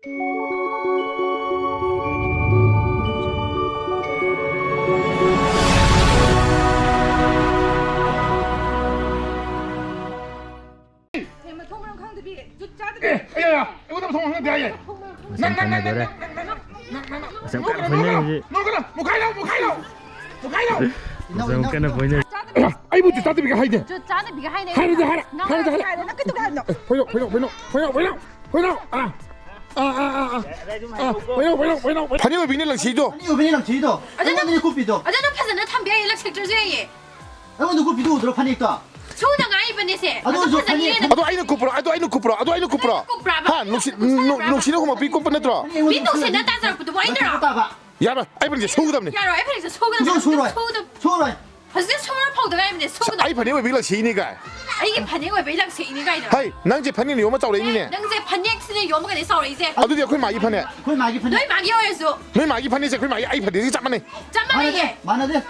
이거 좀 통한 게 아니야. 아이 부지 짜드비가 하이데. 짜드비가 하이네. 하이데 하라. 보이노. 보이노. 반영을 비닐랑 지도. 이거 그냥 지도. 아저는 굽비도. 아저는 파서는 탐비에 일렉트릭 주제에. 아무도 굽비도 들어 파니까. 소다가 이번에세. 아도 아이는 쿠프라. 한 녹시는 호마 비고 뻔했더라. 민동세는 따스럽고도 뭐 이더라. 야라 아이번 이제 소그담네. 야로 에프릭스 소금. 소라. 하스 소를 powder 아이번에 소금. 아이 반영을 비닐랑 지니까. 이게 반영을 왜 이렇게 이니가 이더라. 하이 낭제 반영이 요마 짜오래 있네. 낭제 반영스는 요마가 내 싸우래 이제. 아도디야 그걸 마기 판에. 그걸 마기 판에. 너희 마기어였어. 너희 마기 판이지 그걸 마기 아이 판에 짬만해. 짬만하게. 많아대.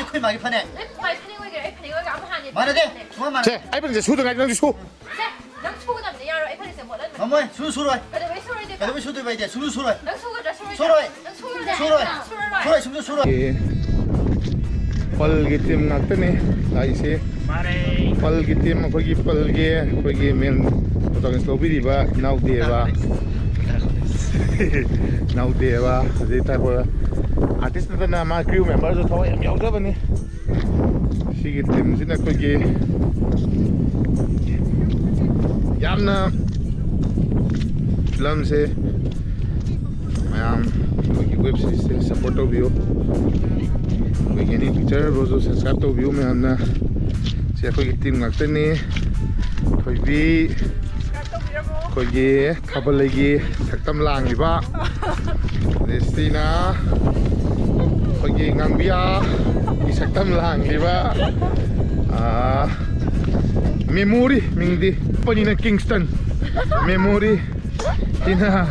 그걸 마기 판에. 많아대. 정말 제 아이번 이제 소등 아이 낭제 소. 낭 소금인데 야로 에프릭스 뭐라. 어머 수수로. 근데 왜 소를 대? 왜 소도 봐야 돼. 수수로. 낭 소금자 소를. 소로. 펄기팀 낙더니 나이세 펄기팀 거기 펄게 거기 맨 어떤 스토비리바 나우데바 이제 타고 아티스트들 아마 크루 멤버들 더 야우자버니 시기 팀진아 거기 얌나 필름세 거기 웹시리즈 서포트 비오 Begini picture rozo subscribe to view में हमने से कोई टीम लगते नहीं कोई ये खबर लगी थकतम लांग लिबा Destina कोई ngangbiya isaktam lang liba memory mingdi panina Kingston memory tina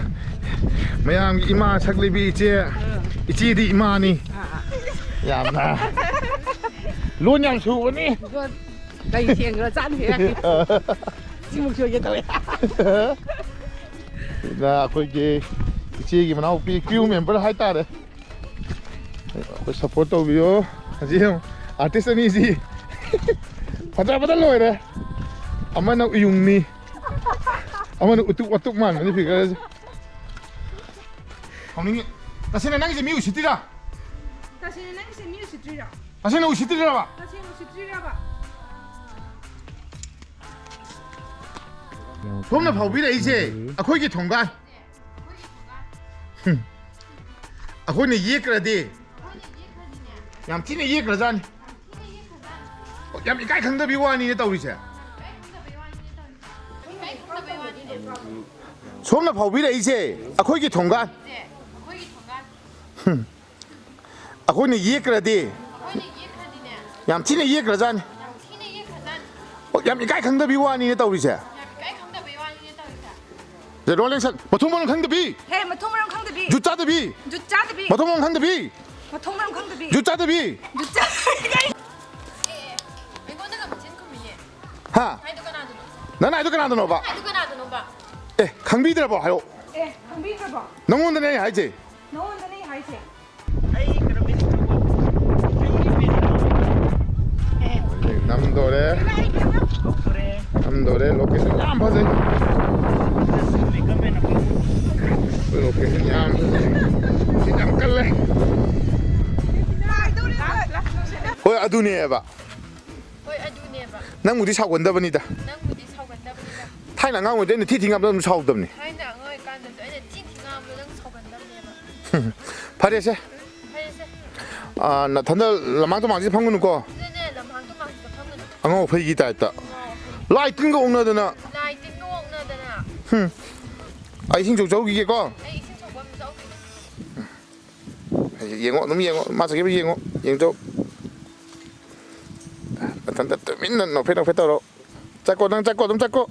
mayam ima saklibi ichi di imani Yamna. Luôn nhằm sụ đi. Đây tiền rồi chán thế. Xin một chuyện vậy thôi. Là coi cái gì mà nó bị kêu mình bắt hai ta đấy. Coi support tàu video. Gì không? Artist này gì? Bắt lôi đấy. Amma nó dùng ni. Amma nó utuk man. Ini fikir. Không ní. Ta xin năng gì miu xịt ra. 다시는 낭시 미우시 줄여. 다시는 옷이 들어봐. 다시는 옷이 줄여봐. 좀더 봐보이래 이제. 거기 통관. 거기 이해 그러디. 얌티네 이해 그러잖. 얌 이까이 강도 비와니 또 우리세. 좀더 봐보이래 이제. 거기 통관. 거기 이해 그러디. 얌티네 이해 그러잖. 얌 이까이 강도 비와니 또 우리세. 네, 롤링샷. 보통만 강도비. 해, 뭐 통으로 강도비. 유짜드비. 유짜드비. 보통만 강도비. 뭐 통으로 강도비. 유짜드비. 하. 난 아이도 그나도 넣어봐. 예, 강비 들어봐. 하요. 예, 강비 들어봐. 농원들네 알지? 농원들이 하이세. 남도래 로케이션 얌 봐세. 로케이션 얌 봐세. 진짜 깔래. 호이 아두니에 봐. 난 무디 사고 온다버니다. 타이나 강원 되는 티팅하면 사오더니. 파리세. 나 단들 라망도 많이 방문은 거. 회기다 했다. 라이 뜬거 옥나드나. 아이싱 저기게 거. 얘고 너무 얘고 맞아 걔 얘고 얘도. 단다 뜨민는 너 페다로. 잡고 좀 잡고.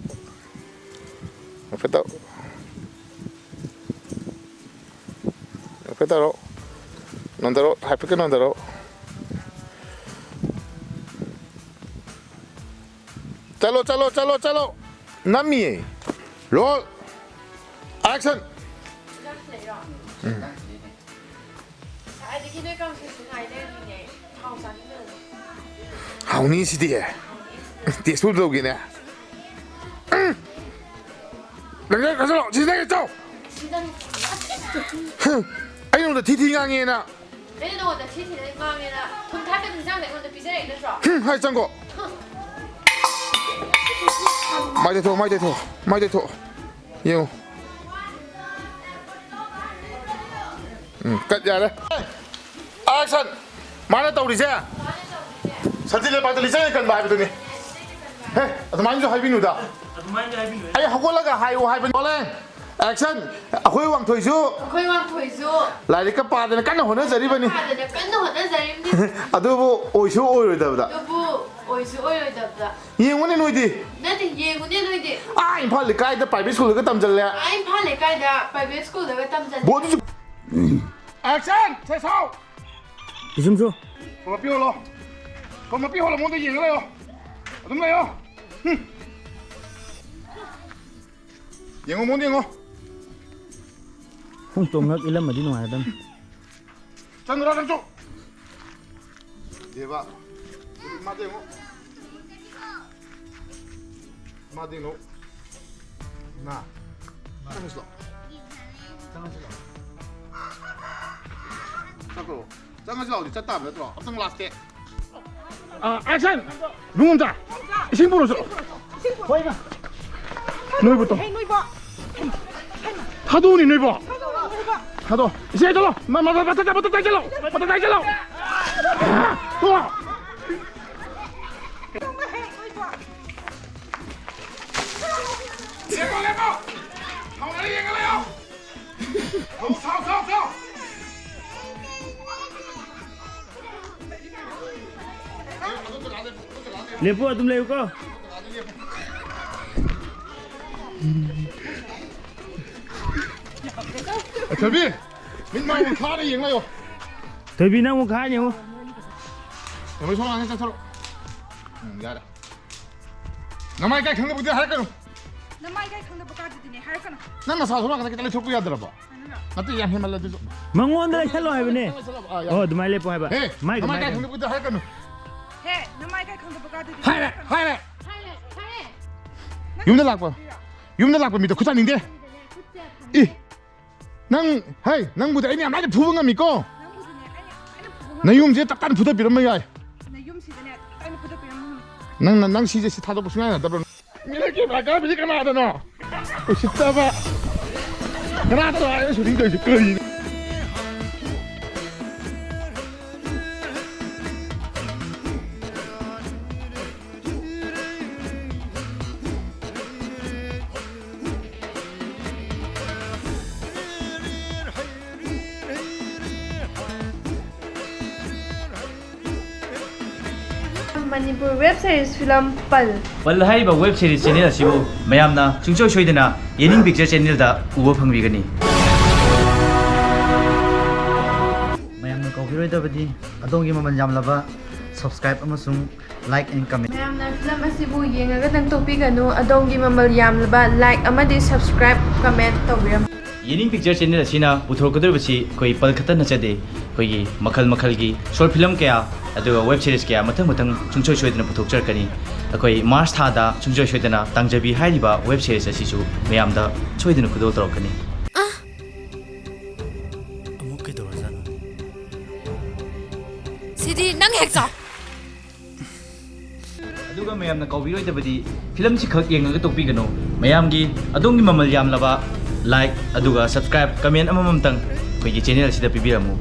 페다로. 넌대로 할피게 넌대로. चलो नमी role action ไอ้ที่คิดด้วยกันคือสุดท้ายได้ยังไงเข้าชั้นหนึ่ง 好你是的别说都给呢人家可是老七那个走哼哎呦我的提提干净呢你知道我的体体的方面呢，从台北ถึง上北我的比赛的时候，哼还张过买得脱买得脱有cắt ra đấy action má nó tàu đi xe sẵn lên bài tàu đi xe cần bài với tôi nè hey tụi mình cho hai bên nữa đó ai học qua là cả hai bên có lên action khơi hoàng thổi số 可以往回走， lại đi cấp ba thì nó cắt nó hồn nó dậy đi bên này 怕的跟着我那人的， à tôi vô ôi số ôi rồi đó要不我是我有的的， yên muốn đi nuôi đi 那得业务那对的， ai phải lấy cái đó bài biết số cái tầm chân lẹ 哎，怕来改的，白别 school 那个当真， bố đi action chạy sau 你什么说？ còn mà piêu lo còn mà piêu là muốn tôi nhìn cái này không đúng này không nhìn không muốn đi không 红中了，一两没得弄来的。 chân ra chân trụ đi vào mà đi không mà đi không nè chân xuống chân xuống thì chân tạm được rồi chân last step action đúng không ta xin bố rồi nuôi bố 하도 니 누이버 하도 이제 들어 맞다 잘라 와 레버 하와리 얘기해요 서 ले पो तुम ले को 절비 민망한 카드 얘기해요 더비 나무 가냐고 여기 손 안에 서로 야래 나만 이까 경례 부대 할 거는 那买个坑都不搞的呢，还是可能。 나나 사소라 가서 기다려 쳤고 야들어 봐 나도 양 해말라 주죠 망원들 헬로 해보네 어 두 마리 레포 해봐 에 마이크 나만 이까 마이크 경례 부대 할 거는 嘿，那买个坑都不搞的呢。 하이래 拍嘞拍嘞， 윤대 낙봐 윤대 낙봐 밑에 구산인데 이낭 부대 애니 아마도 부분감 믿고 那不是呢，哎呀，哎那不是 나 용제 딱단 부대 비런 뭐야 那用起的呢，哎那不是别人弄。 낭 시제 시 타도 무슨 하나 더러 이렇게 나가 비지 가나다 너 쉽다 봐 가나다 와 소리 거 거리 Manipur web series film Pal ꯄꯜ ꯍꯥꯏꯔꯤꯕ web series channel ꯑꯁꯤꯕꯨ ꯃꯌꯥꯝꯅ ꯁꯨꯡꯁꯣꯏ ꯁꯣꯏꯗꯅ ꯌꯦꯅꯤꯡ ꯄꯤꯛꯆꯔ ꯆꯦꯅꯦꯜꯗ ꯎꯕ ꯐꯪꯕꯤꯒꯅꯤ ꯃꯌꯥꯝꯅ ꯀꯧꯕꯤꯔꯣꯏꯗꯕꯗꯤ ꯑꯗꯣꯝꯒꯤ ꯃꯃꯜ ꯌꯥꯝꯂꯕ ꯁꯕꯁꯀ꯭ꯔꯥꯏꯕ ꯑꯃꯁꯨꯡ like and comment mayamna film asibu yengaga tangtokpiganu adongi mamal yamlaba like amadi subscribe comment tawbiram ꯌꯦꯅꯤꯡ ꯄꯤꯛꯆꯔ ꯆꯦꯅꯦꯜ ꯑꯁꯤꯅ ꯄꯨꯊꯣꯔꯛꯀꯗꯧꯔꯤꯕꯁꯤ ꯑꯩꯈꯣꯏ ꯄꯜ ꯈꯛꯇ ꯅꯠꯆꯗꯦ ꯑꯩꯈꯣꯏꯒꯤ ꯃꯈꯜ ꯃꯈꯜꯒꯤ ꯁꯣꯔꯠ ꯐꯤꯂꯝ ꯀꯌꯥ ꯑꯗꯨꯒ ꯋꯦꯕ ꯁꯤꯔꯤꯁ ꯀꯌꯥ ꯃꯊꯪ ꯁꯨꯡꯁꯣꯏ ꯁꯣꯏꯗꯅ ꯄꯨꯊꯣꯛꯆꯔꯛꯀꯅꯤ ꯑꯩꯈꯣꯏ ꯃꯥꯔꯆ ꯊꯥꯗ ꯁꯨꯡꯁꯣꯏ ꯁꯣꯏꯗꯅ ꯇꯥꯡꯖꯕꯤ ꯍꯥꯏꯔꯤꯕ ꯋꯦꯕ ꯁꯤꯔꯤꯁ ꯑꯁꯤꯁꯨ ꯃꯌꯥꯝꯗ ꯁꯣꯏꯗꯅ ꯈꯨꯗꯣꯜ ꯇꯧꯔꯛꯀꯅꯤ ꯑꯃꯨꯛ ꯀꯩꯗꯧꯔꯖꯥꯠꯅꯣ CD ꯅꯪ ꯍꯦꯛ ꯆꯥꯎ ꯑꯗꯨꯒ ꯃꯌꯥꯝꯅ ꯀꯧꯕꯤꯔꯣꯏꯗꯕꯗꯤ ꯐꯤꯂꯝꯁꯤ ꯈꯛ ꯌꯦꯡꯉꯒ ꯇꯣꯛꯄꯤꯒꯅꯨ ꯃꯌꯥꯝꯒꯤ ꯑꯗꯣꯝꯒꯤ ꯃꯃꯜ ꯌꯥꯝꯂꯕ ꯂꯥꯏꯛ ꯑꯗꯨꯒ ꯁꯕꯁꯀ꯭ꯔꯥꯏꯕ ꯀꯃꯦꯟ ꯑꯃꯃꯝꯇꯪ ꯑꯩꯈꯣꯏꯒꯤ ꯆꯦꯅꯦꯜ ꯑꯁꯤꯗ ꯄꯤꯕꯤꯔꯝꯃꯨ